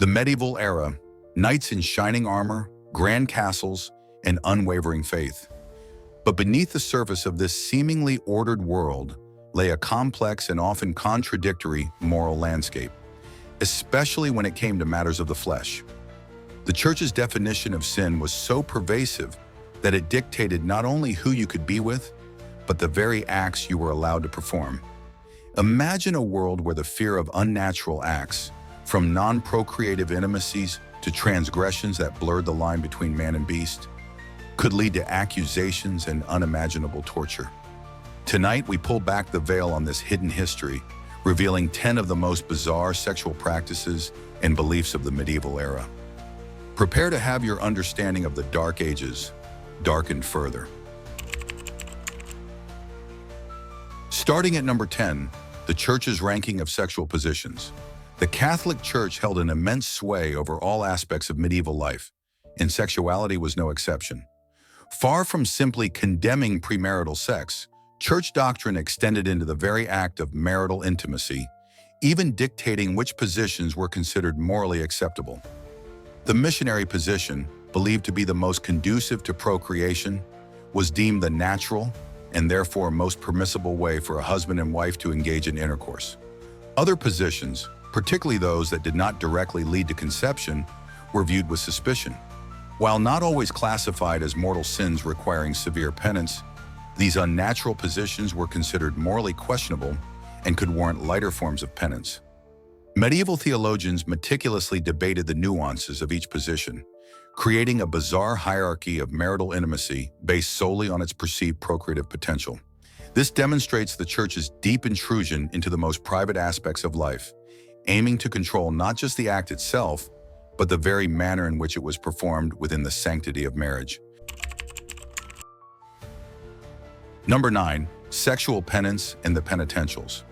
The medieval era, knights in shining armor, grand castles, and unwavering faith. But beneath the surface of this seemingly ordered world lay a complex and often contradictory moral landscape, especially when it came to matters of the flesh. The Church's definition of sin was so pervasive that it dictated not only who you could be with, but the very acts you were allowed to perform. Imagine a world where the fear of unnatural acts, from non-procreative intimacies to transgressions that blurred the line between man and beast, could lead to accusations and unimaginable torture. Tonight, we pull back the veil on this hidden history, revealing 10 of the most bizarre sexual practices and beliefs of the medieval era. Prepare to have your understanding of the Dark Ages darkened further. Starting at number 10, the Church's ranking of sexual positions. The Catholic Church held an immense sway over all aspects of medieval life, and sexuality was no exception. Far from simply condemning premarital sex, Church doctrine extended into the very act of marital intimacy, even dictating which positions were considered morally acceptable. The missionary position, believed to be the most conducive to procreation, was deemed the natural and therefore most permissible way for a husband and wife to engage in intercourse. Other positions, particularly those that did not directly lead to conception, were viewed with suspicion. While not always classified as mortal sins requiring severe penance, these unnatural positions were considered morally questionable and could warrant lighter forms of penance. Medieval theologians meticulously debated the nuances of each position, creating a bizarre hierarchy of marital intimacy based solely on its perceived procreative potential. This demonstrates the Church's deep intrusion into the most private aspects of life, aiming to control not just the act itself, but the very manner in which it was performed within the sanctity of marriage. Number 9, sexual penance and the penitentials.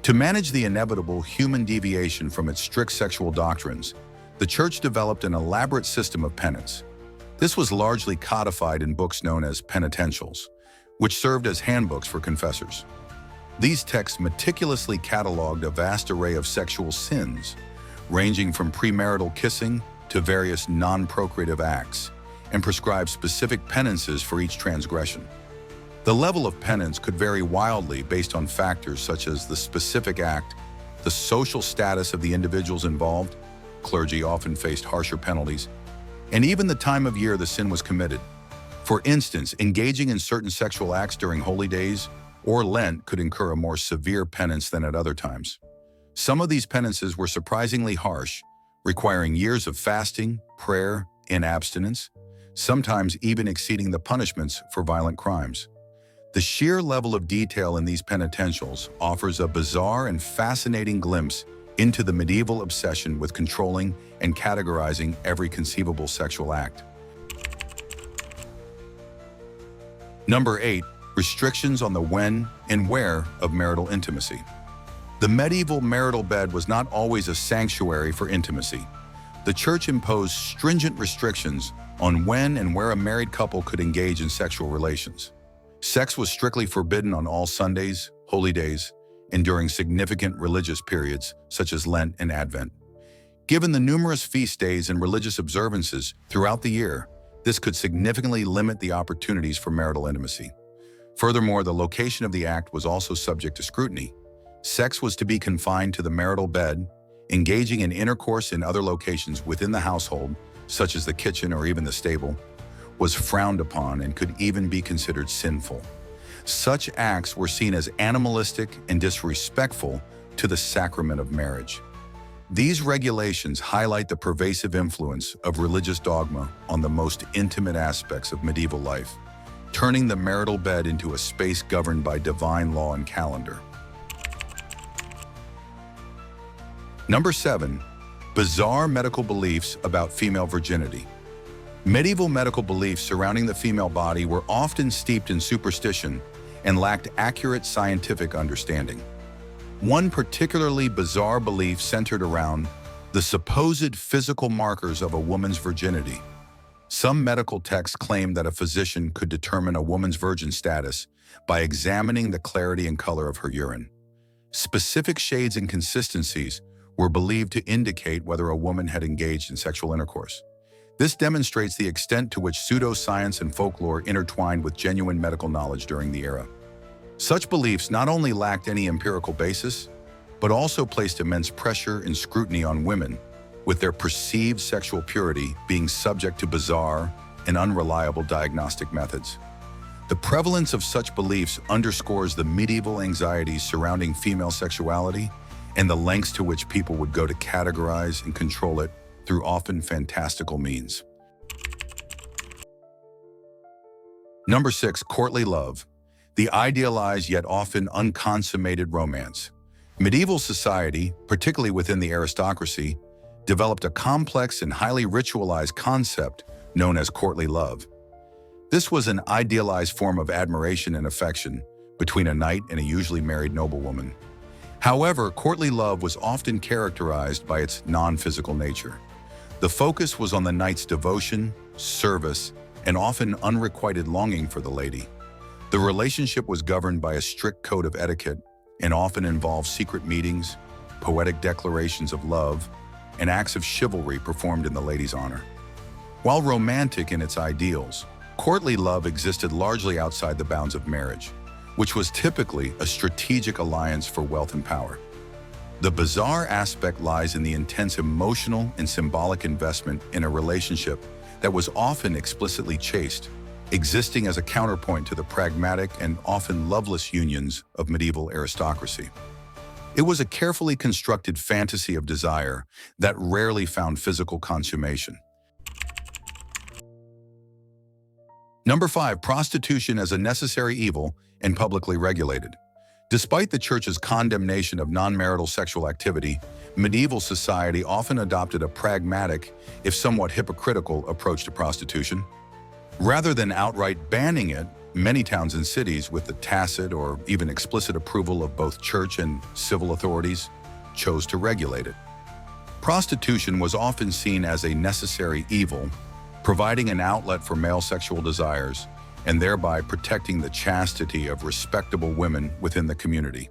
To manage the inevitable human deviation from its strict sexual doctrines, the Church developed an elaborate system of penance. This was largely codified in books known as penitentials, which served as handbooks for confessors. These texts meticulously cataloged a vast array of sexual sins, ranging from premarital kissing to various non-procreative acts, and prescribed specific penances for each transgression. The level of penance could vary wildly based on factors such as the specific act, the social status of the individuals involved — clergy often faced harsher penalties — and even the time of year the sin was committed. For instance, engaging in certain sexual acts during holy days or Lent could incur a more severe penance than at other times. Some of these penances were surprisingly harsh, requiring years of fasting, prayer, and abstinence, sometimes even exceeding the punishments for violent crimes. The sheer level of detail in these penitentials offers a bizarre and fascinating glimpse into the medieval obsession with controlling and categorizing every conceivable sexual act. Number 8, restrictions on the when and where of marital intimacy. The medieval marital bed was not always a sanctuary for intimacy. The Church imposed stringent restrictions on when and where a married couple could engage in sexual relations. Sex was strictly forbidden on all Sundays, holy days, and during significant religious periods such as Lent and Advent. Given the numerous feast days and religious observances throughout the year, this could significantly limit the opportunities for marital intimacy. Furthermore, the location of the act was also subject to scrutiny. Sex was to be confined to the marital bed. Engaging in intercourse in other locations within the household, such as the kitchen or even the stable, was frowned upon and could even be considered sinful. Such acts were seen as animalistic and disrespectful to the sacrament of marriage. These regulations highlight the pervasive influence of religious dogma on the most intimate aspects of medieval life, turning the marital bed into a space governed by divine law and calendar. Number 7, bizarre medical beliefs about female virginity. Medieval medical beliefs surrounding the female body were often steeped in superstition and lacked accurate scientific understanding. One particularly bizarre belief centered around the supposed physical markers of a woman's virginity. Some medical texts claim that a physician could determine a woman's virgin status by examining the clarity and color of her urine. Specific shades and consistencies were believed to indicate whether a woman had engaged in sexual intercourse. This demonstrates the extent to which pseudoscience and folklore intertwined with genuine medical knowledge during the era. Such beliefs not only lacked any empirical basis, but also placed immense pressure and scrutiny on women, with their perceived sexual purity being subject to bizarre and unreliable diagnostic methods. The prevalence of such beliefs underscores the medieval anxieties surrounding female sexuality and the lengths to which people would go to categorize and control it through often fantastical means. Number 6, courtly love, the idealized yet often unconsummated romance. Medieval society, particularly within the aristocracy, developed a complex and highly ritualized concept known as courtly love. This was an idealized form of admiration and affection between a knight and a usually married noblewoman. However, courtly love was often characterized by its non-physical nature. The focus was on the knight's devotion, service, and often unrequited longing for the lady. The relationship was governed by a strict code of etiquette and often involved secret meetings, poetic declarations of love, and acts of chivalry performed in the lady's honor. While romantic in its ideals, courtly love existed largely outside the bounds of marriage, which was typically a strategic alliance for wealth and power. The bizarre aspect lies in the intense emotional and symbolic investment in a relationship that was often explicitly chaste, existing as a counterpoint to the pragmatic and often loveless unions of medieval aristocracy. It was a carefully constructed fantasy of desire that rarely found physical consummation. Number 5, prostitution as a necessary evil and publicly regulated. Despite the Church's condemnation of non-marital sexual activity, medieval society often adopted a pragmatic, if somewhat hypocritical, approach to prostitution. Rather than outright banning it, many towns and cities, with the tacit or even explicit approval of both church and civil authorities, chose to regulate it. Prostitution was often seen as a necessary evil, providing an outlet for male sexual desires and thereby protecting the chastity of respectable women within the community.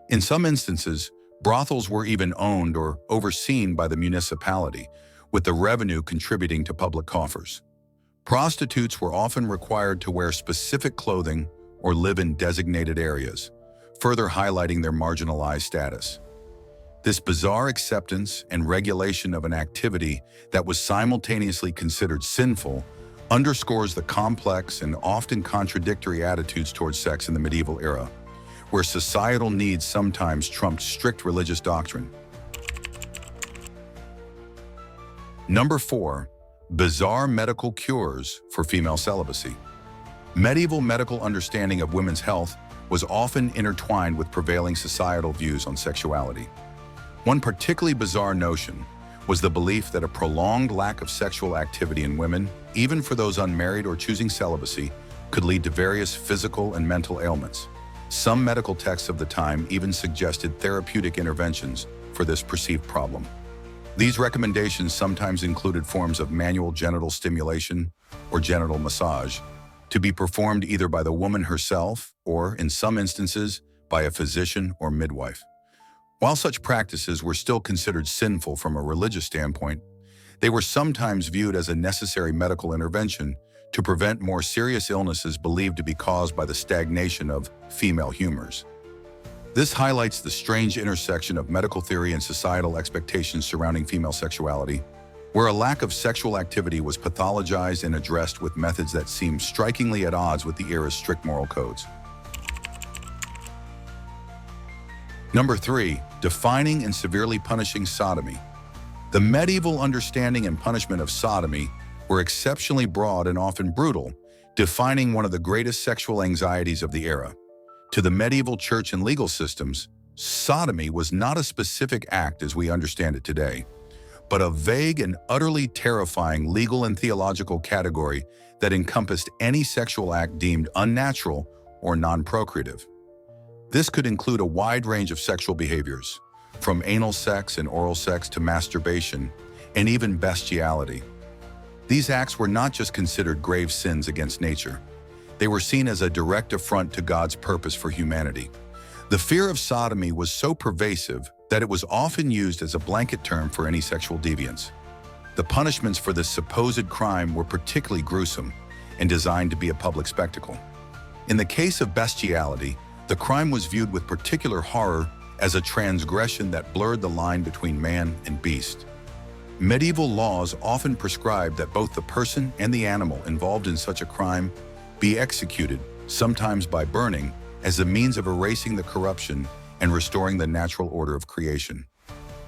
In some instances, brothels were even owned or overseen by the municipality, with the revenue contributing to public coffers. Prostitutes were often required to wear specific clothing or live in designated areas, further highlighting their marginalized status. This bizarre acceptance and regulation of an activity that was simultaneously considered sinful underscores the complex and often contradictory attitudes towards sex in the medieval era, where societal needs sometimes trumped strict religious doctrine. Number 4, bizarre medical cures for female celibacy. Medieval medical understanding of women's health was often intertwined with prevailing societal views on sexuality. One particularly bizarre notion was the belief that a prolonged lack of sexual activity in women, even for those unmarried or choosing celibacy, could lead to various physical and mental ailments. Some medical texts of the time even suggested therapeutic interventions for this perceived problem. These recommendations sometimes included forms of manual genital stimulation or genital massage, to be performed either by the woman herself or, in some instances, by a physician or midwife. While such practices were still considered sinful from a religious standpoint, they were sometimes viewed as a necessary medical intervention to prevent more serious illnesses believed to be caused by the stagnation of female humors. This highlights the strange intersection of medical theory and societal expectations surrounding female sexuality, where a lack of sexual activity was pathologized and addressed with methods that seemed strikingly at odds with the era's strict moral codes. Number 3, defining and severely punishing sodomy. The medieval understanding and punishment of sodomy were exceptionally broad and often brutal, defining one of the greatest sexual anxieties of the era. To the medieval church and legal systems, sodomy was not a specific act as we understand it today, but a vague and utterly terrifying legal and theological category that encompassed any sexual act deemed unnatural or non-procreative. This could include a wide range of sexual behaviors, from anal sex and oral sex to masturbation, and even bestiality. These acts were not just considered grave sins against nature. They were seen as a direct affront to God's purpose for humanity. The fear of sodomy was so pervasive that it was often used as a blanket term for any sexual deviance. The punishments for this supposed crime were particularly gruesome and designed to be a public spectacle. In the case of bestiality, the crime was viewed with particular horror as a transgression that blurred the line between man and beast. Medieval laws often prescribed that both the person and the animal involved in such a crime be executed, sometimes by burning, as a means of erasing the corruption and restoring the natural order of creation.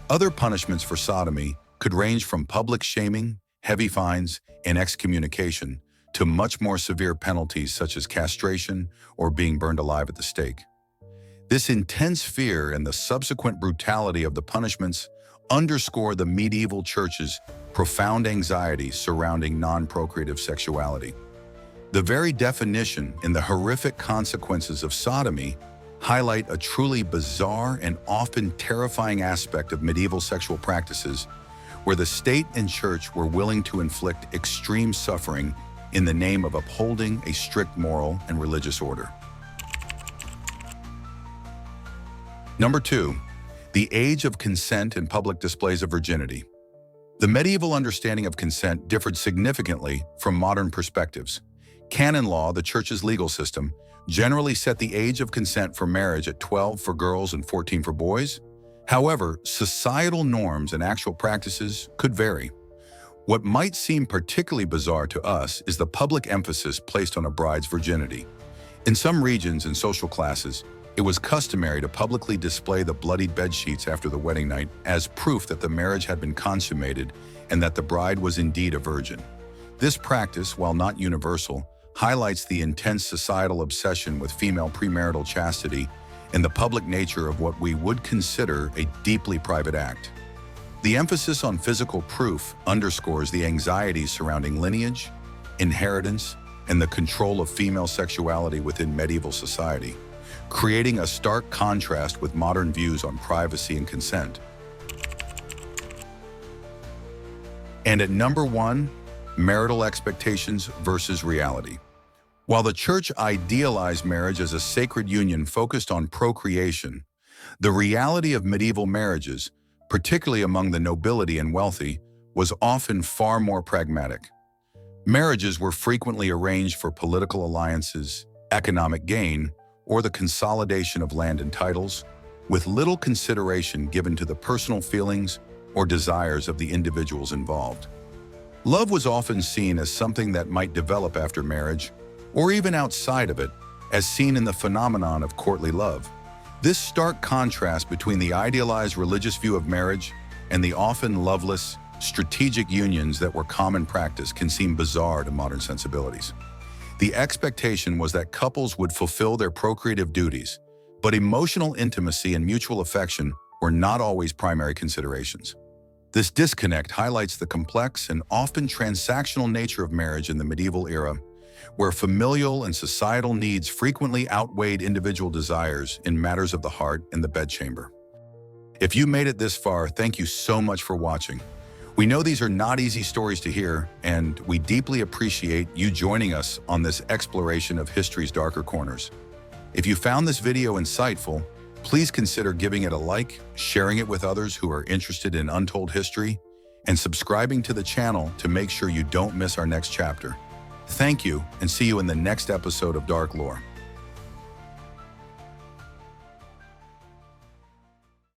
Other punishments for sodomy could range from public shaming, heavy fines, and excommunication to much more severe penalties such as castration or being burned alive at the stake. This intense fear and the subsequent brutality of the punishments underscore the medieval church's profound anxiety surrounding non-procreative sexuality. The very definition and the horrific consequences of sodomy highlight a truly bizarre and often terrifying aspect of medieval sexual practices, where the state and church were willing to inflict extreme suffering in the name of upholding a strict moral and religious order. Number 2, the age of consent and public displays of virginity. The medieval understanding of consent differed significantly from modern perspectives. Canon law, the church's legal system, generally set the age of consent for marriage at 12 for girls and 14 for boys. However, societal norms and actual practices could vary. What might seem particularly bizarre to us is the public emphasis placed on a bride's virginity. In some regions and social classes, it was customary to publicly display the bloodied bedsheets after the wedding night as proof that the marriage had been consummated and that the bride was indeed a virgin. This practice, while not universal, highlights the intense societal obsession with female premarital chastity and the public nature of what we would consider a deeply private act. The emphasis on physical proof underscores the anxieties surrounding lineage, inheritance, and the control of female sexuality within medieval society, creating a stark contrast with modern views on privacy and consent. And at number 1, marital expectations versus reality. While the church idealized marriage as a sacred union focused on procreation, the reality of medieval marriages, particularly among the nobility and wealthy, was often far more pragmatic. Marriages were frequently arranged for political alliances, economic gain, or the consolidation of land and titles, with little consideration given to the personal feelings or desires of the individuals involved. Love was often seen as something that might develop after marriage, or even outside of it, as seen in the phenomenon of courtly love. This stark contrast between the idealized religious view of marriage and the often loveless, strategic unions that were common practice can seem bizarre to modern sensibilities. The expectation was that couples would fulfill their procreative duties, but emotional intimacy and mutual affection were not always primary considerations. This disconnect highlights the complex and often transactional nature of marriage in the medieval era, where familial and societal needs frequently outweighed individual desires in matters of the heart and the bedchamber. If you made it this far, thank you so much for watching. We know these are not easy stories to hear, and we deeply appreciate you joining us on this exploration of history's darker corners. If you found this video insightful, please consider giving it a like, sharing it with others who are interested in untold history, and subscribing to the channel to make sure you don't miss our next chapter. Thank you, and see you in the next episode of Dark Lore.